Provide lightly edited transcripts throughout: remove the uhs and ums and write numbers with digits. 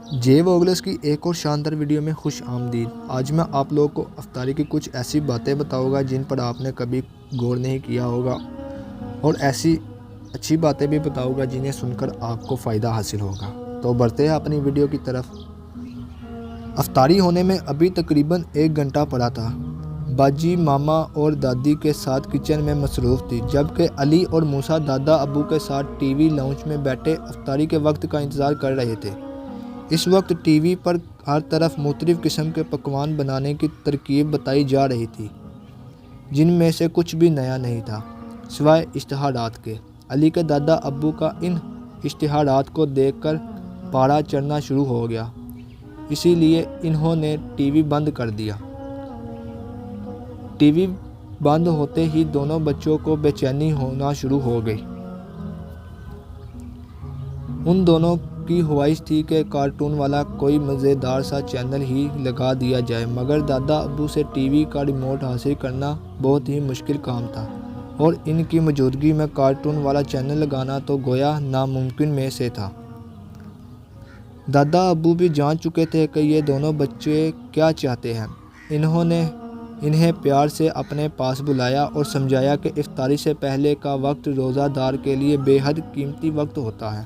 جے Vogel's کی ایک اور شاندار ویڈیو میں خوش آمدید۔ آج میں آپ لوگوں کو افطاری کی کچھ ایسی باتیں بتاؤں گا جن پر آپ نے کبھی غور نہیں کیا ہوگا، اور ایسی اچھی باتیں بھی بتاؤں گا جنہیں سن کر آپ کو فائدہ حاصل ہوگا۔ تو بڑھتے ہیں اپنی ویڈیو کی طرف۔ افطاری ہونے میں ابھی تقریباً 1 گھنٹہ پڑا تھا۔ باجی ماما اور دادی کے ساتھ کچن میں مصروف تھی، جبکہ علی اور موسیٰ دادا ابو کے ساتھ ٹی وی لاؤنج میں بیٹھے افطاری کے وقت کا انتظار کر رہے تھے۔ اس وقت ٹی وی پر ہر طرف مختلف قسم کے پکوان بنانے کی ترکیب بتائی جا رہی تھی، جن میں سے کچھ بھی نیا نہیں تھا سوائے اشتہارات کے۔ علی کے دادا ابو کا ان اشتہارات کو دیکھ کر پارا چڑھنا شروع ہو گیا، اسی لیے انہوں نے ٹی وی بند کر دیا۔ ٹی وی بند ہوتے ہی دونوں بچوں کو بے چینی ہونا شروع ہو گئی۔ ان دونوں کی خواہش تھی کہ کارٹون والا کوئی مزیدار سا چینل ہی لگا دیا جائے، مگر دادا ابو سے ٹی وی کا ریموٹ حاصل کرنا بہت ہی مشکل کام تھا، اور ان کی موجودگی میں کارٹون والا چینل لگانا تو گویا ناممکن میں سے تھا۔ دادا ابو بھی جان چکے تھے کہ یہ دونوں بچے کیا چاہتے ہیں۔ انہوں نے انہیں پیار سے اپنے پاس بلایا اور سمجھایا کہ افطاری سے پہلے کا وقت روزہ دار کے لیے بے حد قیمتی وقت ہوتا ہے،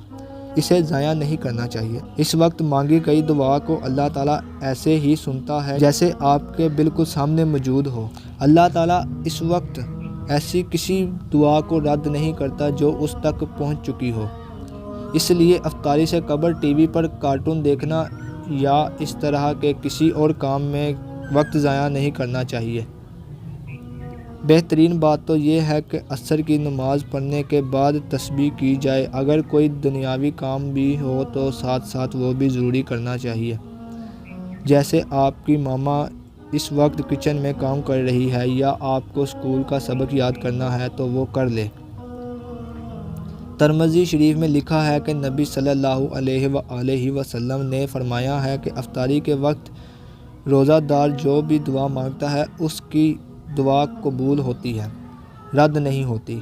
اسے ضائع نہیں کرنا چاہیے۔ اس وقت مانگی گئی دعا کو اللہ تعالیٰ ایسے ہی سنتا ہے جیسے آپ کے بالکل سامنے موجود ہو۔ اللہ تعالیٰ اس وقت ایسی کسی دعا کو رد نہیں کرتا جو اس تک پہنچ چکی ہو۔ اس لیے افطاری سے قبل ٹی وی پر کارٹون دیکھنا یا اس طرح کے کسی اور کام میں وقت ضائع نہیں کرنا چاہیے۔ بہترین بات تو یہ ہے کہ عصر کی نماز پڑھنے کے بعد تسبیح کی جائے۔ اگر کوئی دنیاوی کام بھی ہو تو ساتھ ساتھ وہ بھی ضروری کرنا چاہیے۔ جیسے آپ کی ماما اس وقت کچن میں کام کر رہی ہے، یا آپ کو اسکول کا سبق یاد کرنا ہے تو وہ کر لے۔ ترمذی شریف میں لکھا ہے کہ نبی صلی اللہ علیہ وآلہ وسلم نے فرمایا ہے کہ افطاری کے وقت روزہ دار جو بھی دعا مانگتا ہے اس کی دعا قبول ہوتی ہے، رد نہیں ہوتی۔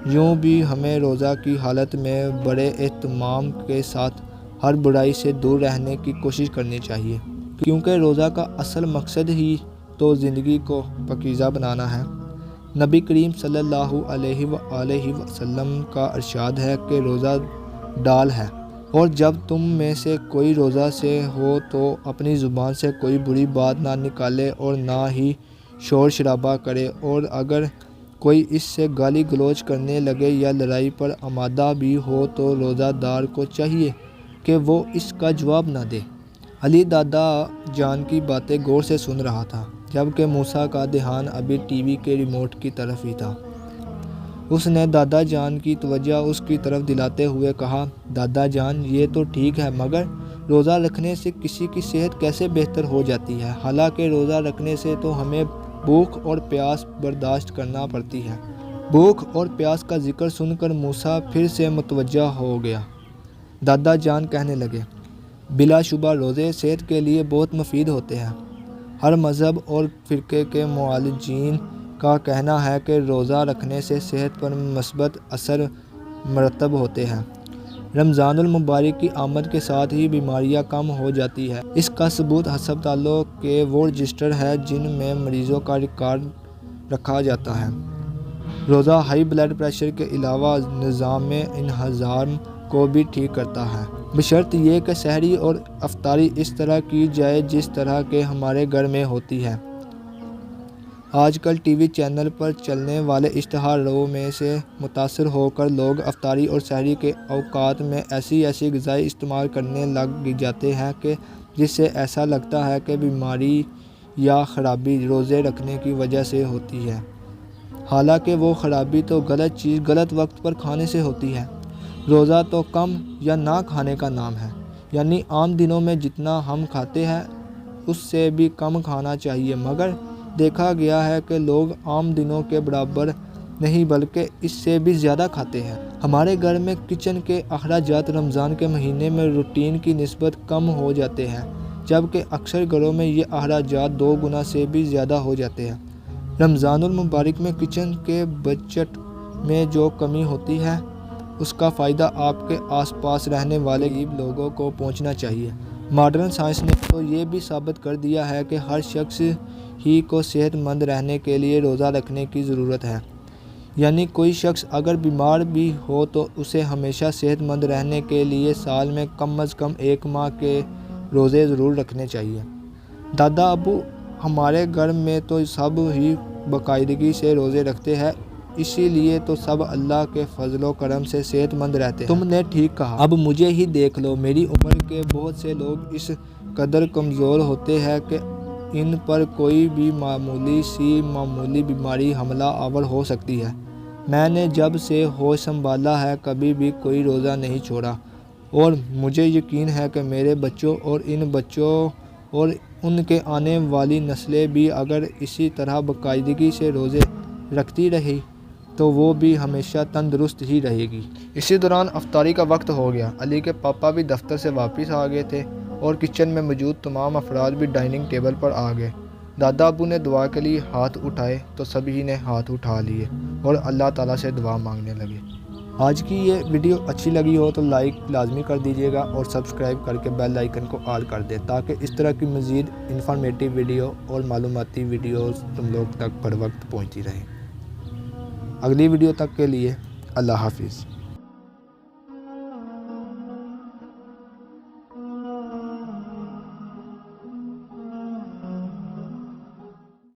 یوں بھی ہمیں روزہ کی حالت میں بڑے اہتمام کے ساتھ ہر برائی سے دور رہنے کی کوشش کرنی چاہیے، کیونکہ روزہ کا اصل مقصد ہی تو زندگی کو پاکیزہ بنانا ہے۔ نبی کریم صلی اللہ علیہ وآلہ وسلم کا ارشاد ہے کہ روزہ ڈال ہے، اور جب تم میں سے کوئی روزہ سے ہو تو اپنی زبان سے کوئی بری بات نہ نکالے اور نہ ہی شور شرابہ کرے، اور اگر کوئی اس سے گالی گلوچ کرنے لگے یا لڑائی پر آمادہ بھی ہو تو روزہ دار کو چاہیے کہ وہ اس کا جواب نہ دے۔ علی دادا جان کی باتیں غور سے سن رہا تھا، جبکہ موسیٰ کا دھیان ابھی ٹی وی کے ریموٹ کی طرف ہی تھا۔ اس نے دادا جان کی توجہ اس کی طرف دلاتے ہوئے کہا، دادا جان یہ تو ٹھیک ہے، مگر روزہ رکھنے سے کسی کی صحت کیسے بہتر ہو جاتی ہے؟ حالانکہ روزہ رکھنے سے تو ہمیں بھوک اور پیاس برداشت کرنا پڑتی ہے۔ بھوک اور پیاس کا ذکر سن کر موسیٰ پھر سے متوجہ ہو گیا۔ دادا جان کہنے لگے، بلا شبہ روزے صحت کے لیے بہت مفید ہوتے ہیں۔ ہر مذہب اور فرقے کے معالجین کا کہنا ہے کہ روزہ رکھنے سے صحت پر مثبت اثر مرتب ہوتے ہیں۔ رمضان المبارک کی آمد کے ساتھ ہی بیماریاں کم ہو جاتی ہیں۔ اس کا ثبوت ہسپتالوں کے وہ رجسٹر ہے جن میں مریضوں کا ریکارڈ رکھا جاتا ہے۔ روزہ ہائی بلڈ پریشر کے علاوہ نظام انہضام کو بھی ٹھیک کرتا ہے، بشرط یہ کہ سحری اور افطاری اس طرح کی جائے جس طرح کہ ہمارے گھر میں ہوتی ہے۔ آج کل ٹی وی چینل پر چلنے والے اشتہاروں میں سے متاثر ہو کر لوگ افطاری اور سحری کے اوقات میں ایسی غذائیں استعمال کرنے لگ جاتے ہیں کہ جس سے ایسا لگتا ہے کہ بیماری یا خرابی روزے رکھنے کی وجہ سے ہوتی ہے، حالانکہ وہ خرابی تو غلط چیز غلط وقت پر کھانے سے ہوتی ہے۔ روزہ تو کم یا نہ کھانے کا نام ہے، یعنی عام دنوں میں جتنا ہم کھاتے ہیں اس سے بھی کم کھانا چاہیے، مگر دیکھا گیا ہے کہ لوگ عام دنوں کے برابر نہیں بلکہ اس سے بھی زیادہ کھاتے ہیں۔ ہمارے گھر میں کچن کے اخراجات رمضان کے مہینے میں روٹین کی نسبت کم ہو جاتے ہیں، جبکہ اکثر گھروں میں یہ اخراجات 2 گنا سے بھی زیادہ ہو جاتے ہیں۔ رمضان المبارک میں کچن کے بجٹ میں جو کمی ہوتی ہے اس کا فائدہ آپ کے آس پاس رہنے والے غریب لوگوں کو پہنچنا چاہیے۔ ماڈرن سائنس نے تو یہ بھی ثابت کر دیا ہے کہ ہر شخص ہی کو صحت مند رہنے کے لیے روزہ رکھنے کی ضرورت ہے، یعنی کوئی شخص اگر بیمار بھی ہو تو اسے ہمیشہ صحت مند رہنے کے لیے سال میں کم از کم 1 ماہ کے روزے ضرور رکھنے چاہیے۔ دادا ابو ہمارے گھر میں تو سب ہی باقاعدگی سے روزے رکھتے ہیں، اسی لیے تو سب اللہ کے فضل و کرم سے صحت مند رہتے ہیں۔ تم نے ٹھیک کہا، اب مجھے ہی دیکھ لو، میری عمر کے بہت سے لوگ اس قدر کمزور ہوتے ہیں کہ ان پر کوئی بھی معمولی بیماری حملہ آور ہو سکتی ہے۔ میں نے جب سے ہوش سنبھالا ہے کبھی بھی کوئی روزہ نہیں چھوڑا، اور مجھے یقین ہے کہ میرے بچوں اور ان بچوں اور ان کے آنے والی نسلیں بھی اگر اسی طرح باقاعدگی سے روزے رکھتی رہی تو وہ بھی ہمیشہ تندرست ہی رہے گی۔ اسی دوران افطاری کا وقت ہو گیا۔ علی کے پاپا بھی دفتر سے واپس آ گئے تھے اور کچن میں موجود تمام افراد بھی ڈائننگ ٹیبل پر آ گئے۔ دادا ابو نے دعا کے لیے ہاتھ اٹھائے تو سبھی نے ہاتھ اٹھا لیے اور اللہ تعالیٰ سے دعا مانگنے لگے۔ آج کی یہ ویڈیو اچھی لگی ہو تو لائک لازمی کر دیجیے گا اور سبسکرائب کر کے بیل آئیکن کو آل کر دیں تاکہ اس طرح کی مزید انفارمیٹیو ویڈیو اور معلوماتی ویڈیوز تم لوگ تک بر وقت پہنچتی رہیں۔ اگلی ویڈیو تک کے لیے اللہ حافظ۔